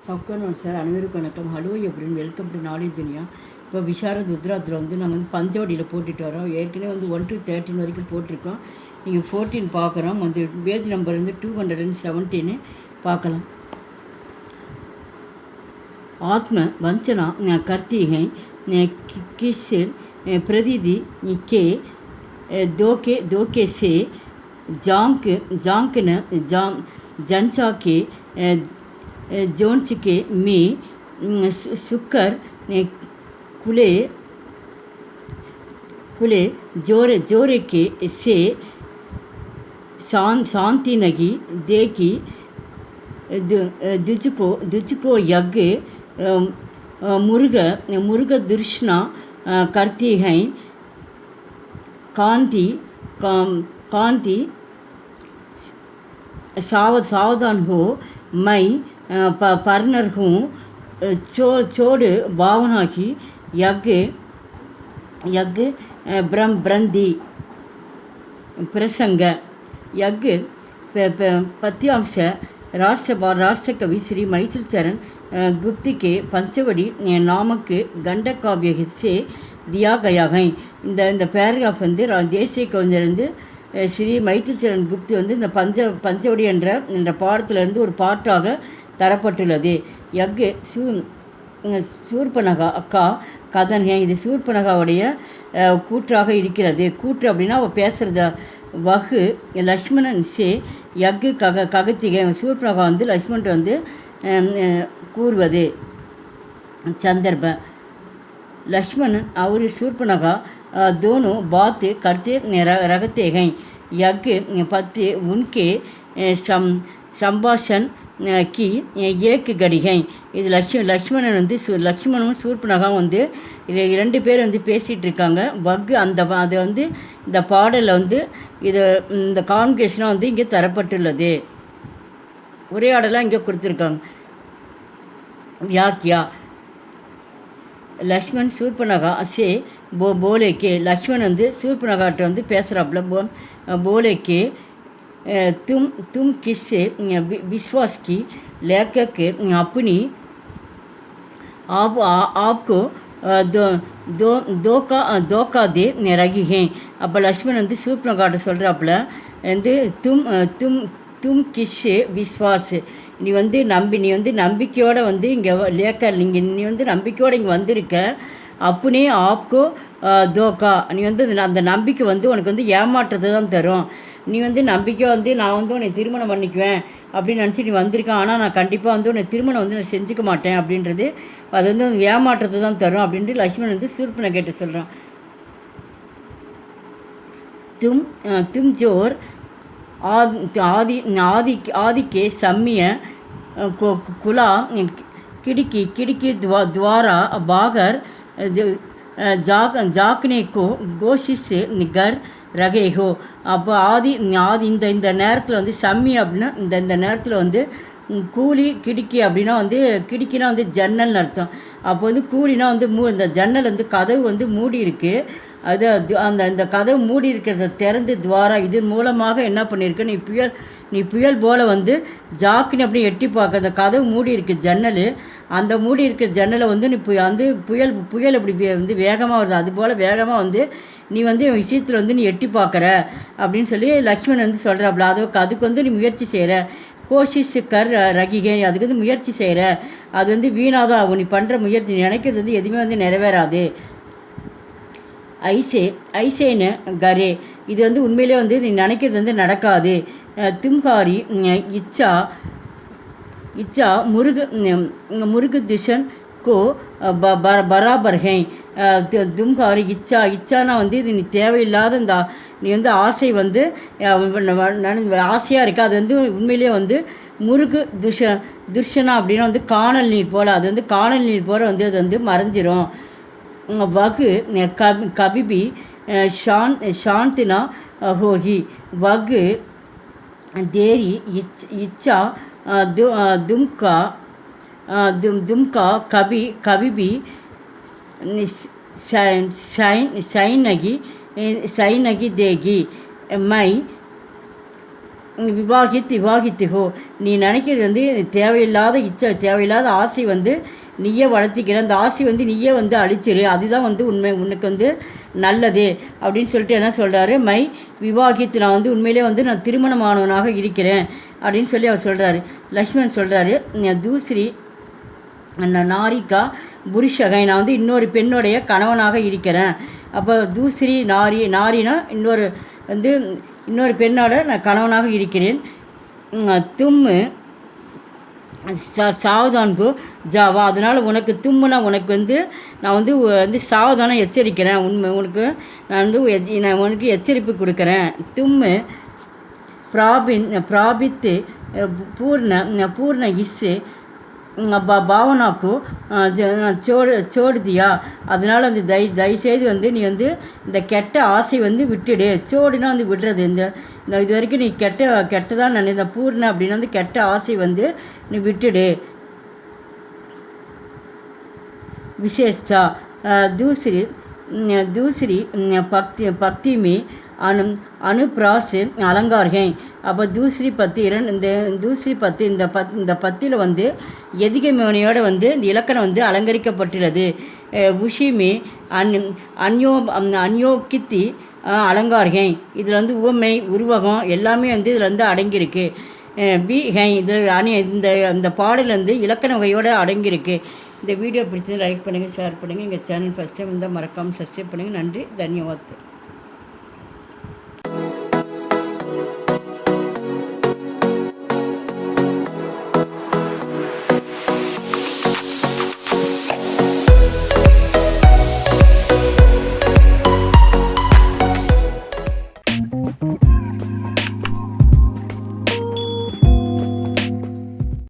Sir அனைவருக்கும் வணக்கம். Hello எப்ரின், welcome to knowledge துனியா. இப்போ விஷாரத் குஜராத்தில் நாங்கள் பஞ்சவடியில் போட்டுட்டு வரோம். ஏற்கனவே 1 to 13 வரைக்கும் போட்டிருக்கோம். நீங்கள் 14 பார்க்குறோம். பேஜ் நம்பர் 217 பார்க்கலாம். आत्म वंचना करती हैं किस प्रतिदि के धोखे से जनचा के जोन्च के में सुकर कुले कुले जोरे के से शांति नहीं देखी दुझको यज्ञ मुर्ग दुर्शना करती हैं कांति सावधान हो मैं परनर हूँ छोड़ भावना की यज्ञ ब्रंदी प्रसंग यज्ञ पत्यांश राष्ट्र कवि श्री मैथिल चरण गुप्ती के पंचवड़ी नामक गंड काव्य से दिया गया है. இந்த பேராகிராஃப் தேசிய கவிஞர் ஸ்ரீ மைத்தில் சரண் குப்தி இந்த பஞ்சவடி என்ற பாடத்திலிருந்து ஒரு பாட்டாக தரப்பட்டுள்ளது. யக்கு சூர்பனகா அக்கா கதன். இது சூர்பனகாவுடைய கூற்றாக இருக்கிறது. கூற்று அப்படின்னா அவள் பேசுகிறத வகு லக்ஷ்மணன் சே யக்கு ககத்திகை. சூர்பனகா லக்ஷ்மணன் கூறுவது சந்தர்ப்ப. लक्ष्मण और शूर्पणखा दोनों बात करते रहते हैं. यज्ञ पति उनके संभाषण की एक घड़ी है. இது லக்ஷ்மணன் லக்ஷ்மணனும் சூர்பனகாவும் ரெண்டு பேர் பேசிகிட்டு இருக்காங்க. வகு அது இந்த பாடலில் இது இந்த கான்வர்சேஷனாக இங்கே தரப்பட்டுள்ளது. உரையாடலாம் இங்கே கொடுத்துருக்காங்க. व्याख्या लक्ष्मण शूर्पनखा से बोले के लक्ष्मण शूर्पनखाट பேசுகிறாப்புல बोले के तुम किससे विश्वास की लेखक अपनी आपको धोखा दे रही हैं. அப்போ லக்ஷ்மணன் शूर्पनखाट சொல்கிறாப்புல तुम किससे विश्वास நீ நம்பிக்கையோடு இங்கே லேக்கர் நீ நம்பிக்கையோடு இங்கே வந்திருக்க. அப்படியே ஆப்கோ தோக்கா நீ அந்த நம்பிக்கை உனக்கு ஏமாற்றத்தை தான் தரும். நீ நம்பிக்கை நான் உன்னை திருமணம் பண்ணிக்குவேன் அப்படின்னு நினச்சி நீ வந்திருக்க. ஆனால் நான் கண்டிப்பாக உன்னை திருமணம் நான் செஞ்சுக்க மாட்டேன் அப்படின்றது அது ஏமாற்றத்தை தான் தரும் அப்படின்ட்டு லக்ஷ்மணன் சூர்பனகாட்ட சொல்கிறான். तुम जोर आदि के सम्य कुला खिड़की द्वारा बाहर जाकने को कोशिश कर रहे हो. அப்போ ஆதி இந்த நேரத்தில் சம்மி அப்படின்னா இந்த நேரத்தில் கூலி கிடுக்கி அப்படின்னா கிடுக்கினா ஜன்னல்னு அர்த்தம். அப்போ கூலினா இந்த ஜன்னல் கதவு மூடி இருக்குது. அது அந்த கதவு மூடி இருக்கிறத திறந்து துவாரா இதன் மூலமாக என்ன பண்ணியிருக்க நீ புயல் போல் ஜாக்கின்னு அப்படி எட்டி பார்க்க. அந்த கதவு மூடி இருக்குது ஜன்னல். அந்த மூடி இருக்கிற ஜன்னலை நீ புயல் அப்படி வேகமாக வருது. அதுபோல் வேகமாக நீ விஷயத்தில் நீ எட்டி பார்க்குற அப்படின்னு சொல்லி லக்ஷ்மணன் சொல்கிறாப்புல. அதுக்கு நீ முயற்சி செய்கிற. கோஷிஷ் கர் ரகிகே அதுக்கு முயற்சி செய்கிற. அது வீணாதான் ஆகும். நீ பண்ணுற முயற்சி நினைக்கிறது எதுவுமே நிறைவேறாது. ஐசேன்னு கரே இது உண்மையிலே நீ நினைக்கிறது நடக்காது. தும்காரி இச்சா முருகு துஷன் கோ பராபர் ஹை. தும்காரி இச்சானா இது நீ தேவையில்லாத நீ ஆசை ஆசையாக இருக்கா. அது உண்மையிலே முருகு துர்ஷனா அப்படின்னா காணல் நீர் போல். அது காணல் நீர் போல் அது மறைஞ்சிரும். वகு कभी शांतना होगी. वகு देरी इच्छा दुमका कभी भी सही नहीं देगी. मैं விவாகித்துகோ, நீ நினைக்கிறது வந்து தேவையில்லாத இச்சை, தேவையில்லாத ஆசை வந்து நீயே வளர்த்திக்கிற, அந்த ஆசை வந்து நீயே வந்து அழிச்சிரு, அதுதான் வந்து உனக்கு வந்து நல்லது அப்படின்னு சொல்லிட்டு என்ன சொல்கிறாரு, மை விவாகித்து, நான் வந்து உண்மையிலே வந்து நான் திருமணமானவனாக இருக்கிறேன் அப்படின்னு சொல்லி அவர் சொல்கிறாரு. லக்ஷ்மணன் சொல்கிறாரு, தூஸ்ரி நாரிக்கா புருஷகை, நான் வந்து இன்னொரு பெண்ணுடைய கணவனாக இருக்கிறேன். அப்போ தூஸ்ரி நாரினா இன்னொரு பெண்ணோட நான் கணவனாக இருக்கிறேன். தும்மு சாவதான்கு ஜாவா, அதனால் உனக்கு தும்முனா உனக்கு வந்து நான் வந்து சாவதானம் எச்சரிக்கிறேன், நான் உனக்கு எச்சரிப்பு கொடுக்குறேன். தும்மு பிராபித்து பூர்ண இஸ்ஸு பாவனாக்கு சோடுதியா, அதனால் வந்து தயவுசெய்து வந்து நீ வந்து இந்த கெட்ட ஆசை வந்து விட்டுடு. சோடுனா வந்து விடுறது, இந்த இது வரைக்கும் நீ கெட்டதான் இந்த பூர்ண அப்படின்னா வந்து கெட்ட ஆசை வந்து நீ விட்டுடு. விசேஷா दूसरी पत्ती में अनुप्रास अलंकार हैं. அப்போ दूसरी பத்து இந்த பத்தியில் வந்து எதிகமோனியோட வந்து இந்த இலக்கணம் வந்து அலங்கரிக்கப்பட்டுள்ளது. உஷிமி அந்யோக்கித்தி அலங்கார்கை, இதில் வந்து உவமை உருவகம் எல்லாமே வந்து இதில் வந்து அடங்கியிருக்கு. பி ஹை, இதில் இந்த பாடல் வந்து இலக்கண வகையோடு அடங்கியிருக்கு. இந்த வீடியோ பிடிச்சது லைக் பண்ணுங்கள், ஷேர் பண்ணுங்கள். எங்கள் சேனல் ஃபஸ்ட் டைம் இருந்தால் மறக்காமல் சப்ஸ்கிரைப் பண்ணுங்கள். நன்றி, தன்யவாத்.